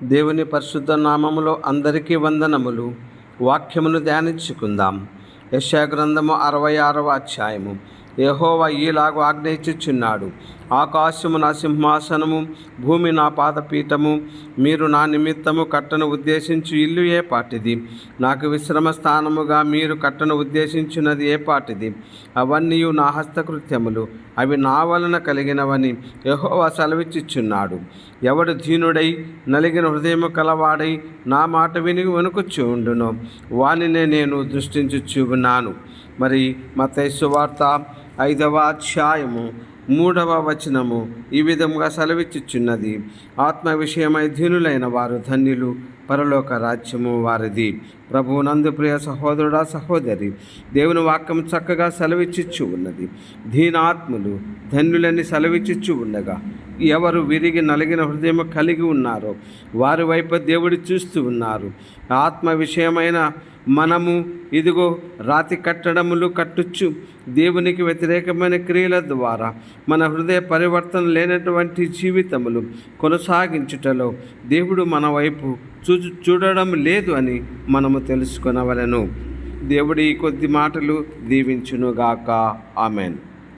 దేవుని పరిశుద్ధ నామములో అందరికీ వందనములు. వాక్యమును ధ్యానించుకుందాం. యెషయా గ్రంథము 66వ అధ్యాయము. యెహోవా ఈలాగు ఆజ్ఞయించుచున్నాడు: ఆకాశము నా సింహాసనము, భూమి నా పాదపీఠము. మీరు నా నిమిత్తము కట్టను ఉద్దేశించు ఇల్లు ఏ పాటిది? నాకు విశ్రమ స్థానముగా మీరు కట్టను ఉద్దేశించినది ఏ పాటిది? అవన్నీ నా హస్తకృత్యములు, అవి నా వలన కలిగినవని యెహోవా సెలవిచ్చుచున్నాడు. ఎవడు దీనుడై నలిగిన హృదయము కలవాడై నా మాట విని వణుకుచూ ఉండునో వానినే నేను దృష్టించుచూ ఉన్నాను. మరి మత్తయి సువార్త 5వ అధ్యాయము 3వ వచనము ఈ విధముగా సెలవిచ్చుచున్నది: ఆత్మ విషయమై దీనులైన వారు ధన్యులు, పరలోక రాజ్యము వారిది. ప్రభువునందు ప్రియ సహోదరుడా, సహోదరి, దేవుని వాక్యం చక్కగా సెలవిచ్చుచు ఉన్నది. దీనాత్ములు ధన్యులని సెలవిచ్చుచు ఉండగా ఎవరు విరిగి నలిగిన హృదయం కలిగి ఉన్నారో వారి వైపు దేవుడు చూస్తూ ఉన్నారు. ఆత్మ విషయమైన మనము ఇదిగో రాతి కట్టడములు కట్టుచు దేవునికి వ్యతిరేకమైన క్రియల ద్వారా మన హృదయ పరివర్తన లేనటువంటి జీవితములు కొనసాగించుటలో దేవుడు మన వైపు చూడడం లేదు అని మనము తెలుసుకొనవలెను. దేవుడి కొద్ది మాటలు దీవించునుగాక. ఆమెన్.